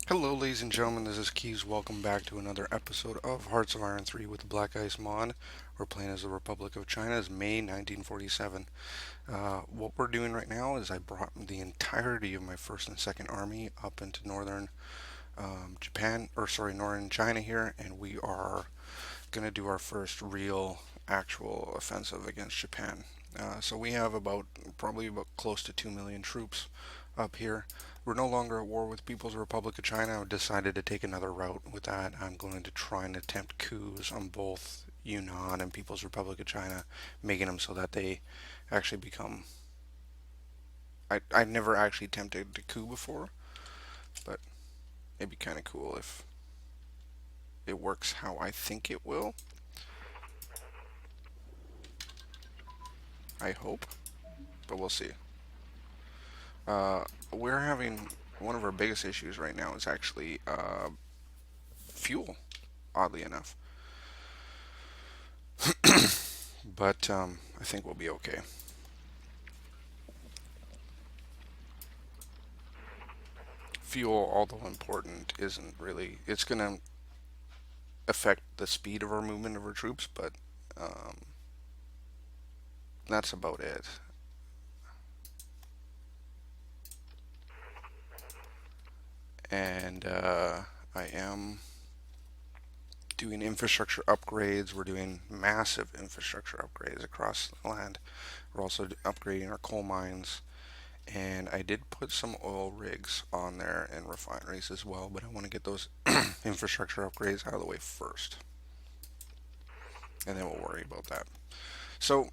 Hello, ladies and gentlemen, this is Keys. Welcome back to another episode of Hearts of Iron 3 with the BlackICE mod. We're playing as the Republic of China as May 1947. What we're doing right now is I brought the entirety of my first and second army up into northern northern China here, and we are going to do our first real, actual offensive against Japan. So we have probably about close to 2 million troops up here. We're no longer at war with People's Republic of China. I've decided to take another route with that. I'm going to try and attempt coups on both Yunnan and People's Republic of China, making them so that they actually become. I've never actually attempted to coup before, but it'd be kind of cool if it works how I think it will. I hope, but we'll see. Uh, we're having one of our biggest issues right now is actually fuel, oddly enough. But I think we'll be okay. Fuel, although important, isn't really. It's going to affect the speed of our movement of our troops, but um, that's about it. And I am doing infrastructure upgrades. We're doing massive infrastructure upgrades across the land. We're also upgrading our coal mines. And I did put some oil rigs on there and refineries as well, but I want to get those infrastructure upgrades out of the way first. And then we'll worry about that. So,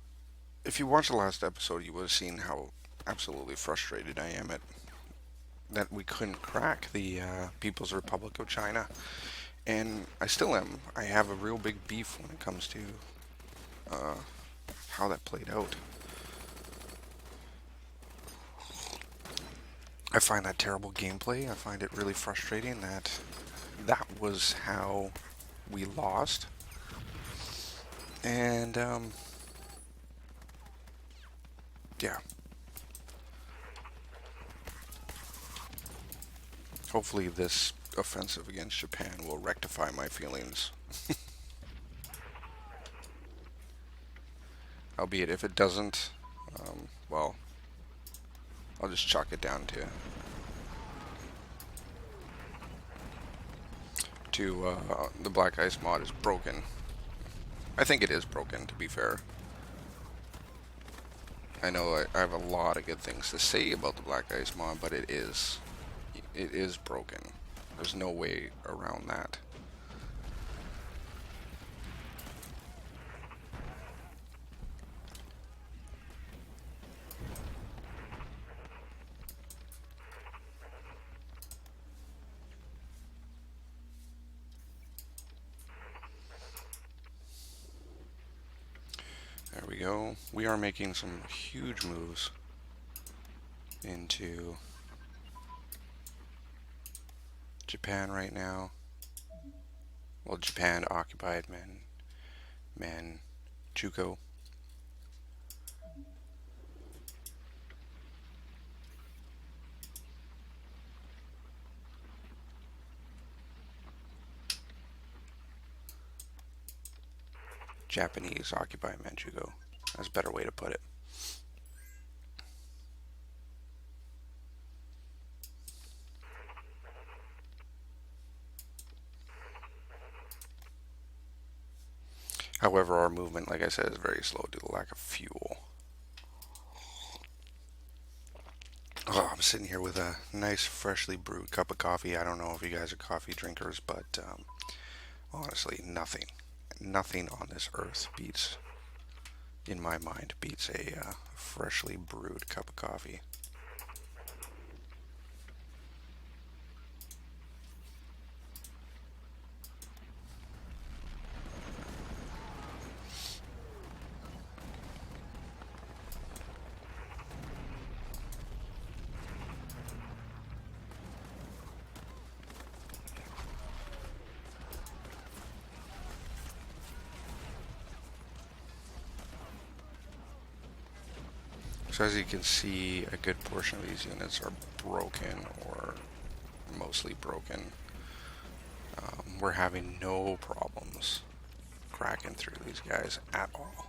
if you watched the last episode, you would have seen how absolutely frustrated I am at that we couldn't crack the People's Republic of China. And I still am. I have a real big beef when it comes to uh, how that played out. I find that terrible gameplay. I find it really frustrating that that was how we lost. And yeah, hopefully this offensive against Japan will rectify my feelings. Albeit if it doesn't, well, I'll just chalk it down to the BlackICE mod is broken. I think it is broken, to be fair. I know I have a lot of good things to say about the BlackICE mod, but it is broken. There's no way around that. There we go. We are making some huge moves into Japan right now. Well, Japan occupied Manchuko. Japanese occupied Manchuko. That's a better way to put it. However, our movement, like I said, is very slow due to the lack of fuel. Oh, I'm sitting here with a nice, freshly brewed cup of coffee. I don't know if you guys are coffee drinkers, but honestly, nothing on this earth beats, in my mind, beats a freshly brewed cup of coffee. So as you can see, a good portion of these units are broken or mostly broken. We're having no problems cracking through these guys at all.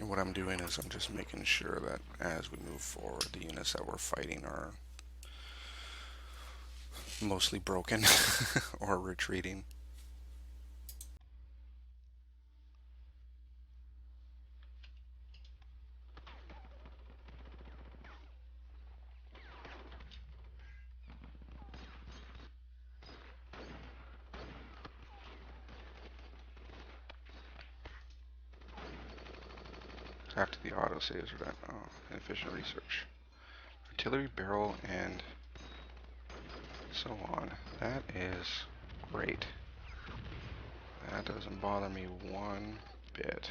And what I'm doing is I'm just making sure that as we move forward, the units that we're fighting are mostly broken or retreating. After the autosaves are done, inefficient research. Artillery barrel and so on. That is great. That doesn't bother me one bit.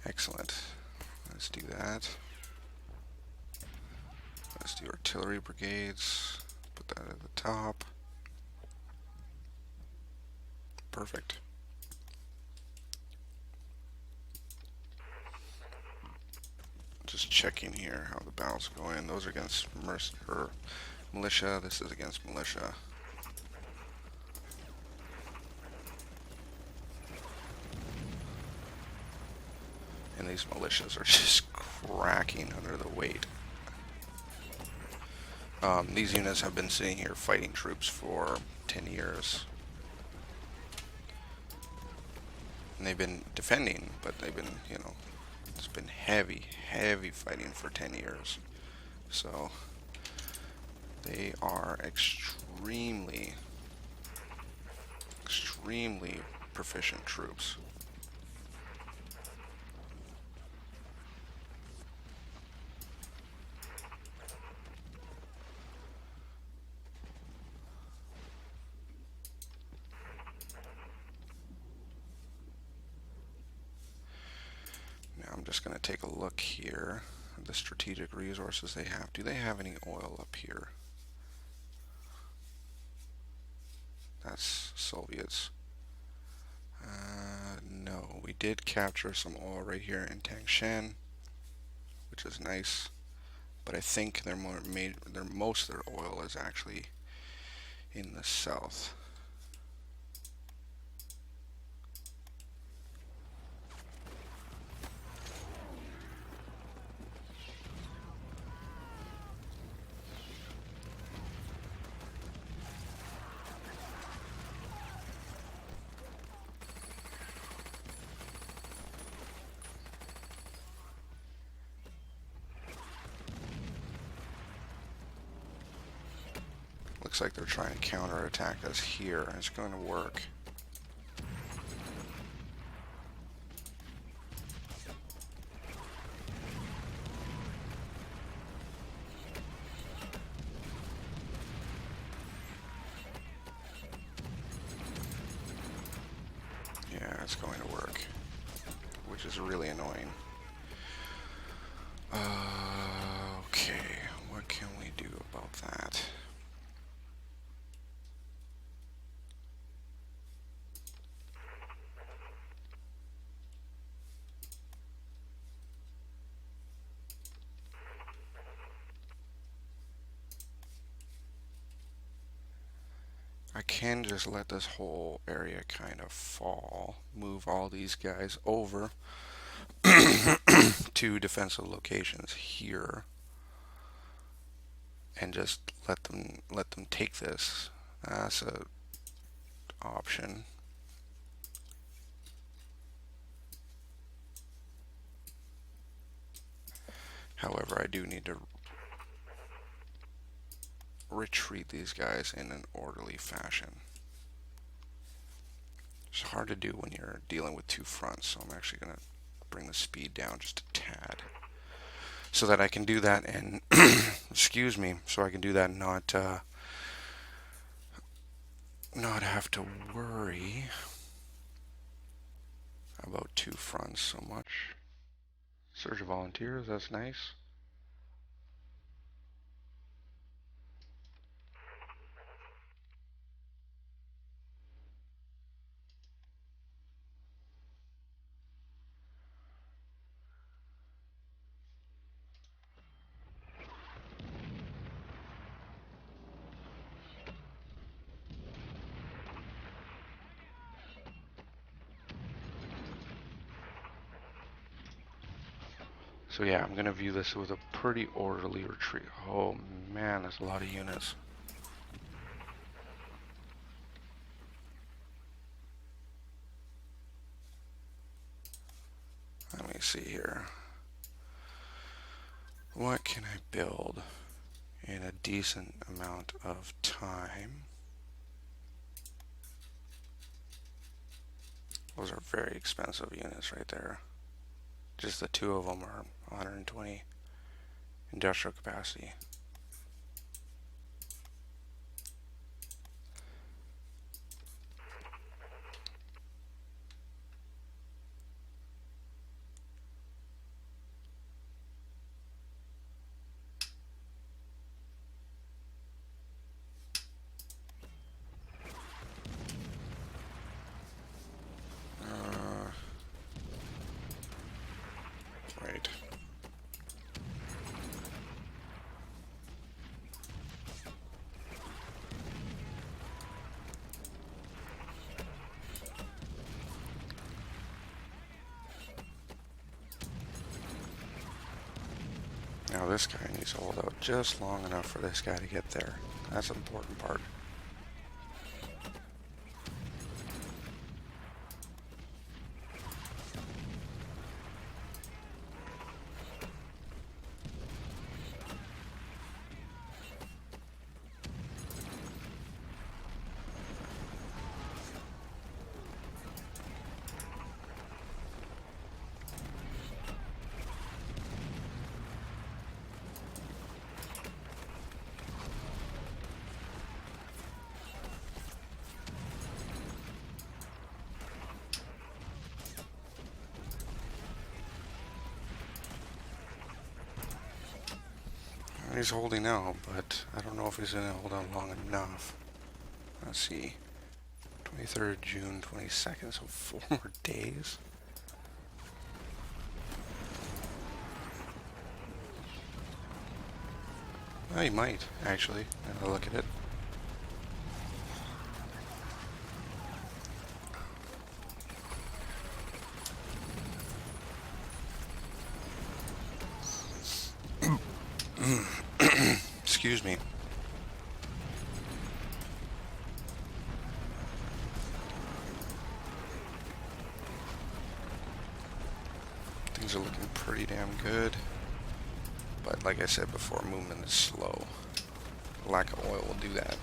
Excellent. Let's do that. Let's do artillery brigades. Put that at the top. Perfect. Just checking here how the battles are going. Those are against militia. This is against militia. And these militias are just cracking under the weight. These units have been sitting here fighting troops for 10 years. And they've been defending, but they've been, it's been heavy fighting for 10 years. So they are extremely proficient troops. Now I'm just going to take a look here at the strategic resources they have. Do they have any oil up here? That's Soviets. No, we did capture some oil right here in Tangshan, which is nice. But I think most of their oil is actually in the south. Looks like they're trying to counterattack us here, and it's going to work. Yeah, it's going to work, which is really annoying. Okay, what can we do about that? I can just let this whole area kind of fall, move all these guys over to defensive locations here, and just let them take this. That's a option. However, I do need to retreat these guys in an orderly fashion. It's hard to do when you're dealing with two fronts, so I'm actually going to bring the speed down just a tad. so that I can do that and excuse me, so I can do that and not have to worry about two fronts so much. Surge of volunteers, that's nice. So yeah, I'm gonna view this with a pretty orderly retreat. Oh man, that's a lot of units. Let me see here. What can I build in a decent amount of time? Those are very expensive units right there. Just the two of them are 120 industrial capacity. Right. Now this guy needs to hold out just long enough for this guy to get there. That's the important part. He's holding out, but I don't know if he's going to hold out long enough. Let's see. 23rd June, 22nd, so 4 more days. Well, he might, actually, now I look at it. Excuse me. Things are looking pretty damn good. But like I said before, movement is slow. Lack of oil will do that.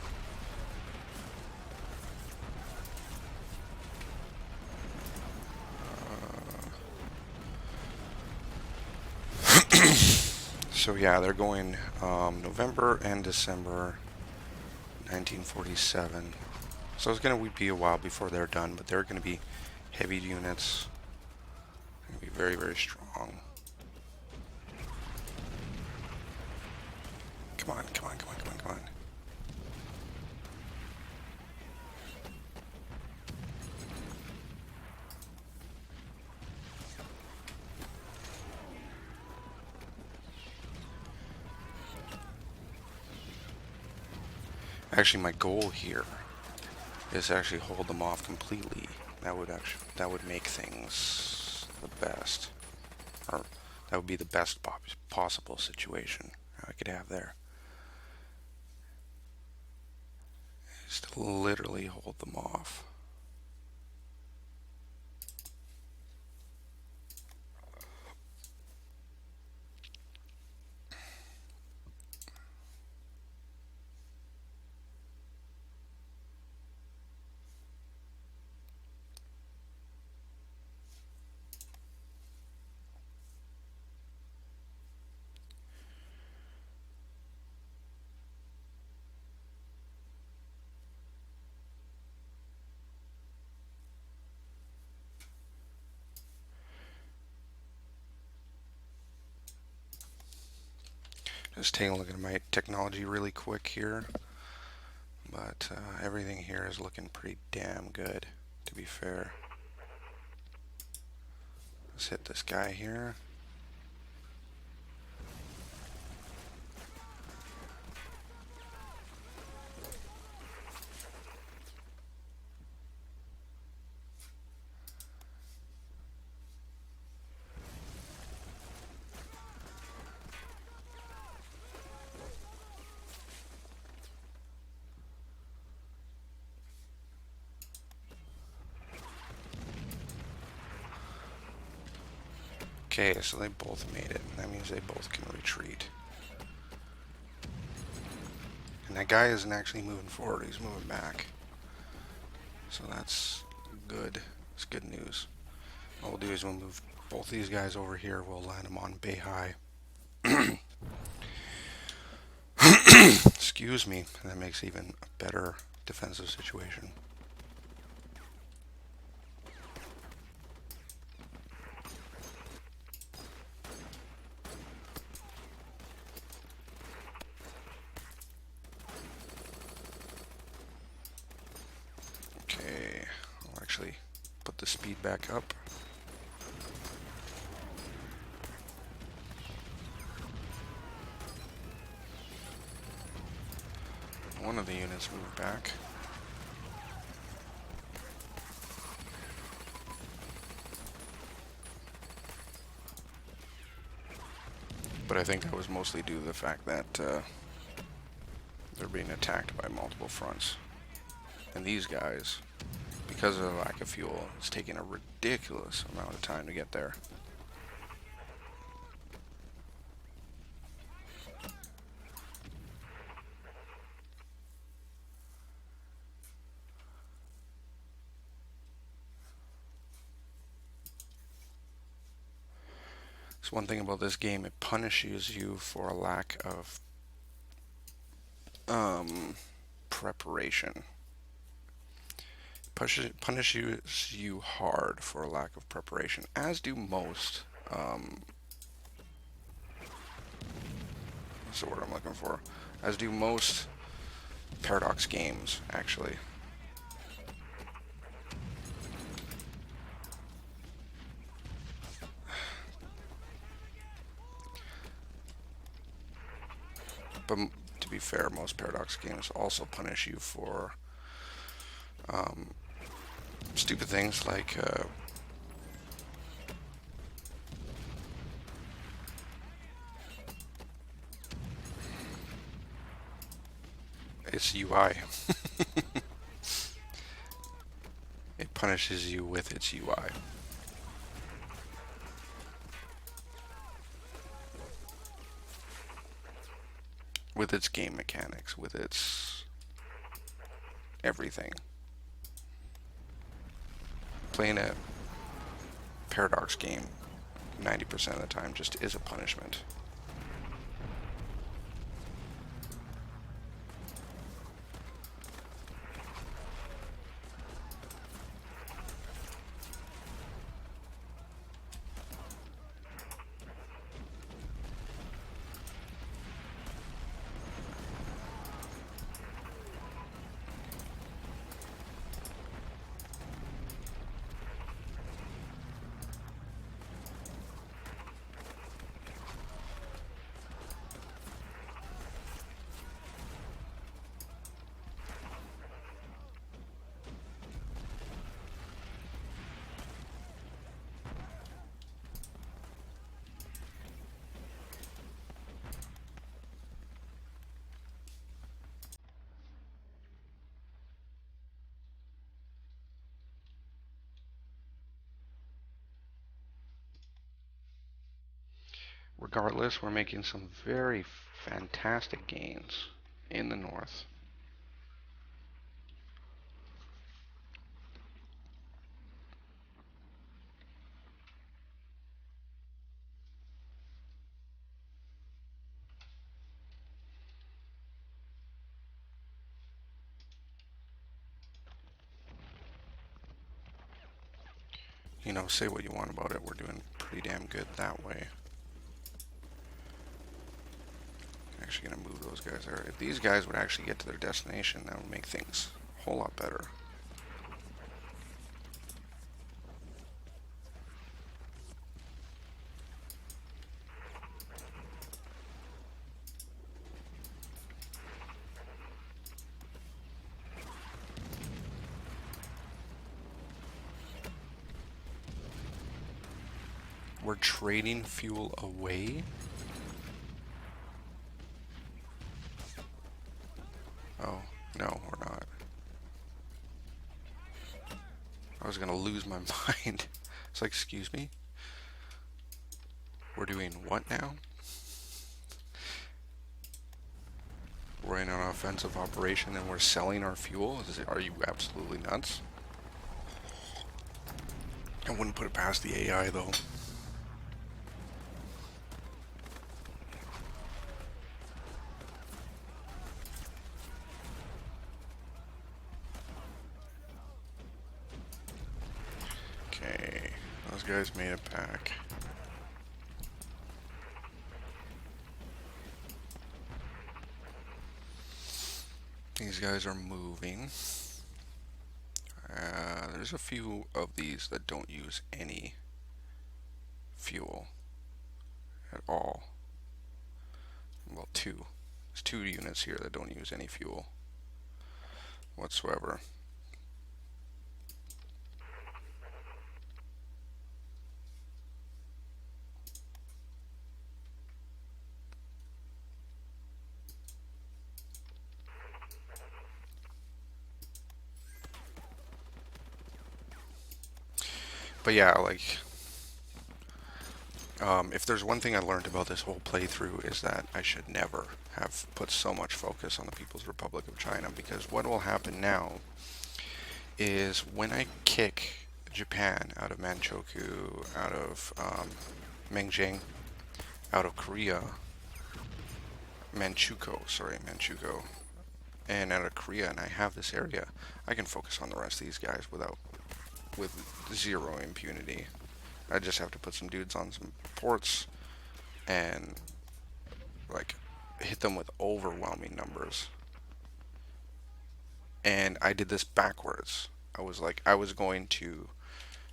So yeah, they're going November and December 1947. So it's going to be a while before they're done, but they're going to be heavy units. Going to be very, very strong. Come on, come on, come on, come on, come on. Actually, my goal here is to actually hold them off completely. That would make things the best, or that would be the best possible situation I could have there. Is to literally hold them off. Just taking a look at my technology really quick here, but everything here is looking pretty damn good, to be fair. Let's hit this guy here. Okay, so they both made it. That means they both can retreat. And that guy isn't actually moving forward, he's moving back. So that's good. It's good news. What we'll do is we'll move both these guys over here. We'll land them on Bay High. Excuse me. That makes even a better defensive situation. Okay, I'll actually put the speed back up. One of the units moved back. But I think that was mostly due to the fact that they're being attacked by multiple fronts. And these guys, because of the lack of fuel, it's taking a ridiculous amount of time to get there. So one thing about this game, it punishes you for a lack of preparation. Punishes you hard for a lack of preparation, as do most. What's the word I'm looking for? As do most Paradox games, actually. But to be fair, most Paradox games also punish you for stupid things like its UI. It punishes you with its UI. With its game mechanics, with its everything. Playing a Paradox game 90% of the time just is a punishment. Regardless, we're making some very fantastic gains in the north. You know, say what you want about it, we're doing pretty damn good that way. Actually gonna move those guys there. If these guys would actually get to their destination, that would make things a whole lot better. We're trading fuel away? Oh, no, we're not. I was gonna lose my mind. It's like, excuse me? We're doing what now? We're in an offensive operation and we're selling our fuel? Are you absolutely nuts? I wouldn't put it past the AI though. Okay, those guys made it back. These guys are moving. There's a few of these that don't use any fuel at all. Well, two. There's 2 units here that don't use any fuel whatsoever. But yeah, like, if there's one thing I learned about this whole playthrough is that I should never have put so much focus on the People's Republic of China, because what will happen now is when I kick Japan out of Manchuko, out of Mengjing, out of Korea, Manchuko, and out of Korea, and I have this area, I can focus on the rest of these guys with 0 impunity. I just have to put some dudes on some ports and like hit them with overwhelming numbers. And I did this backwards. I was going to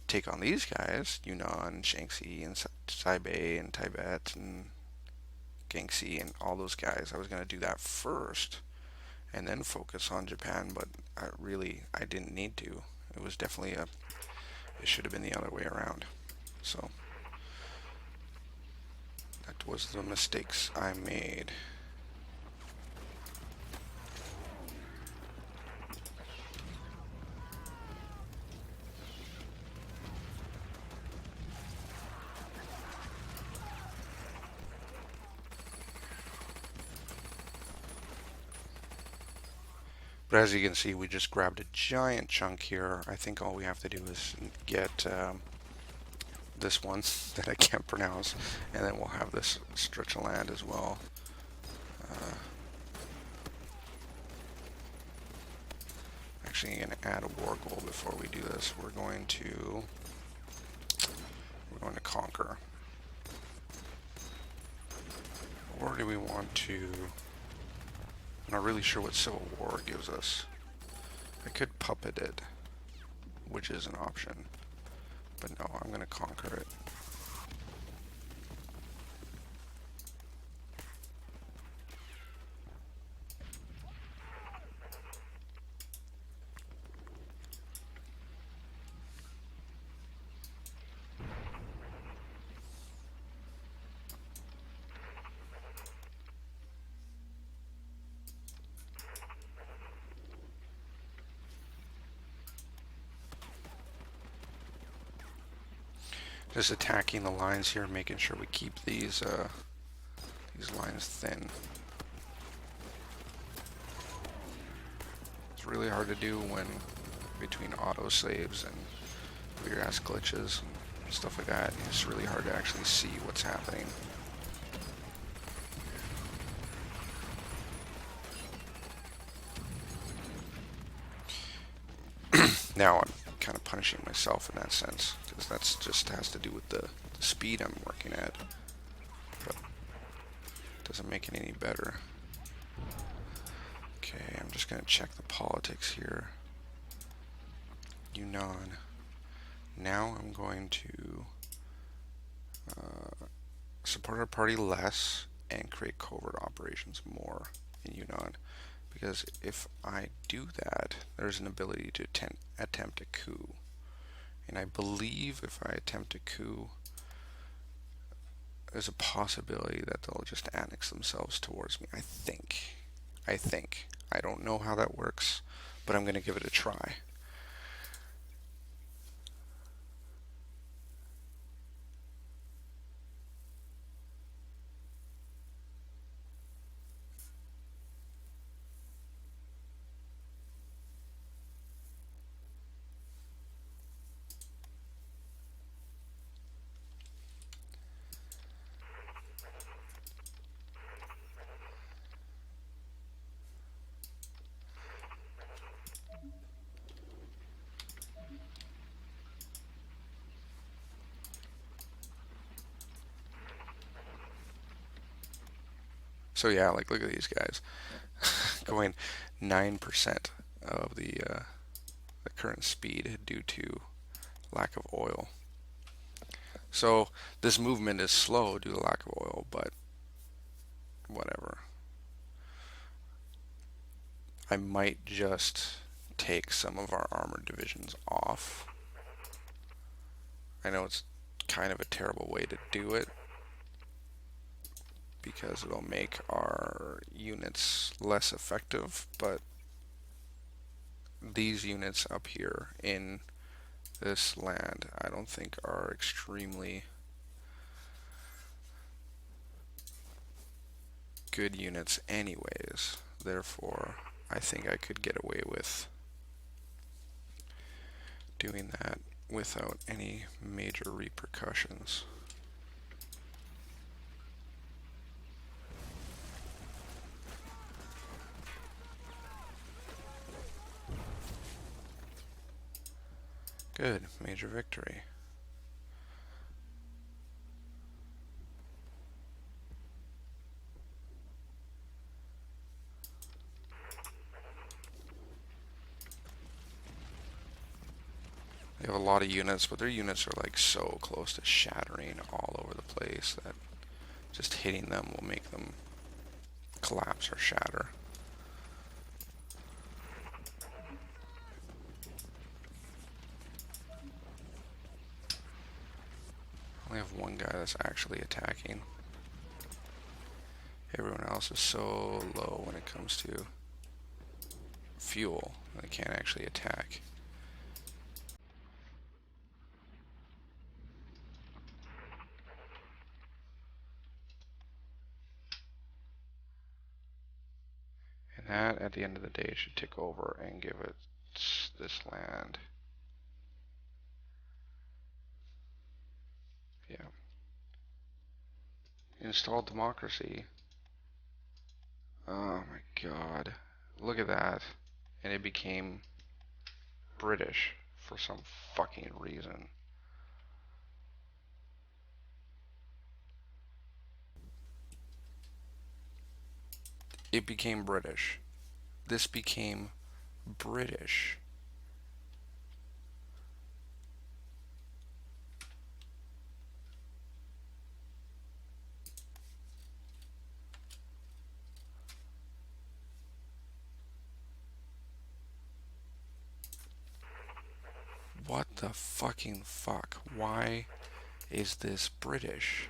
take on these guys, Yunnan, Shaanxi, and Taipei, and Tibet, and Gangxi, and all those guys. I was going to do that first, and then focus on Japan, but I didn't need to. It was definitely it should have been the other way around. So, that was the mistakes I made. But as you can see, we just grabbed a giant chunk here. I think all we have to do is get this one that I can't pronounce, and then we'll have this stretch of land as well. Actually, I'm going to add a war goal before we do this. We're going to conquer. Or do we want to... I'm not really sure what Civil War gives us. I could puppet it, which is an option. But no, I'm going to conquer it. Just attacking the lines here, making sure we keep these lines thin. It's really hard to do when between autosaves and weird ass glitches and stuff like that. It's really hard to actually see what's happening. Now I'm kind of punishing myself in that sense, because that's just has to do with the speed I'm working at. But it Doesn't make it any better. Okay, I'm just going to check the politics here. Yunnan. Now I'm going to support our party less and create covert operations more in Yunnan. Because if I do that, there's an ability to attempt a coup. And I believe if I attempt a coup, there's a possibility that they'll just annex themselves towards me. I think. I don't know how that works, but I'm going to give it a try. So yeah, like look at these guys going 9% of the current speed due to lack of oil. So this movement is slow due to lack of oil, but whatever. I might just take some of our armored divisions off. I know it's kind of a terrible way to do it because it'll make our units less effective, but these units up here in this land I don't think are extremely good units anyways. Therefore, I think I could get away with doing that without any major repercussions. Good, major victory. They have a lot of units, but their units are like so close to shattering all over the place that just hitting them will make them collapse or shatter. I only have one guy that's actually attacking. Everyone else is so low when it comes to fuel, they can't actually attack. And that, at the end of the day, should tick over and give it this land. Yeah. Install democracy. Oh my god. Look at that. And it became British for some fucking reason. It became British. This became British. What the fucking fuck? Why is this British?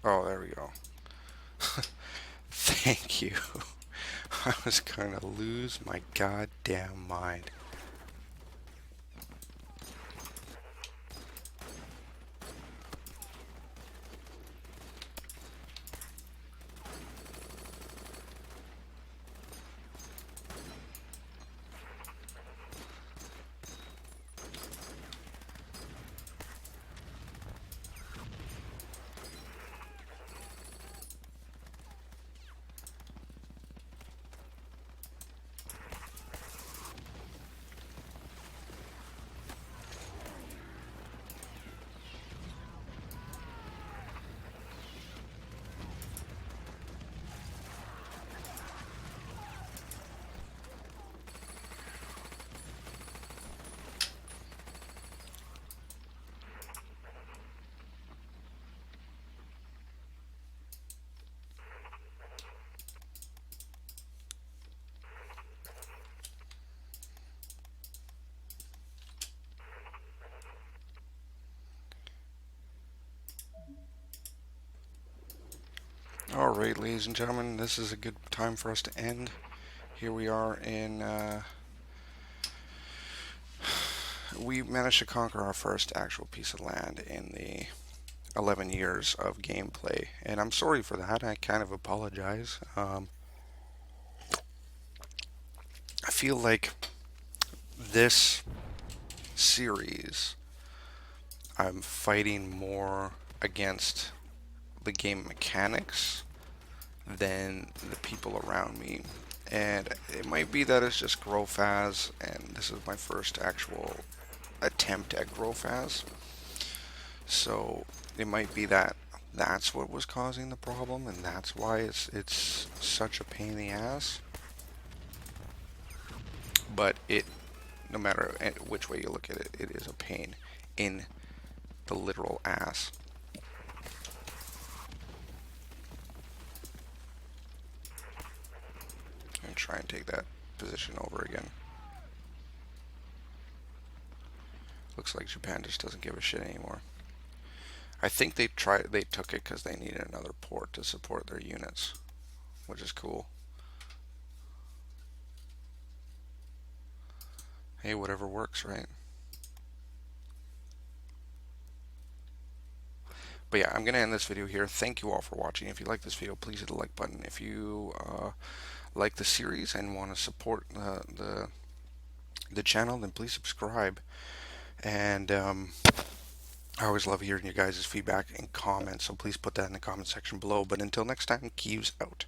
Oh, there we go. Thank you. I was gonna lose my goddamn mind. All right, ladies and gentlemen, this is a good time for us to end. Here we are in. We managed to conquer our first actual piece of land in the 11 years of gameplay, and I'm sorry for that. I kind of apologize. I feel like this series, I'm fighting more against the game mechanics than the people around me. And it might be that it's just grow fast, and this is my first actual attempt at grow fast. So it might be that that's what was causing the problem, and that's why it's such a pain in the ass. But no matter which way you look at it, it is a pain in the literal ass. And try and take that position over again. Looks like Japan just doesn't give a shit anymore. I think they took it because they needed another port to support their units, which is cool. Hey, whatever works, right? But yeah, I'm gonna end this video here. Thank you all for watching. If you like this video, please hit the like button. If you like the series and want to support the channel, then please subscribe. And I always love hearing your guys' feedback and comments, so please put that in the comment section below. But until next time, Keeves out.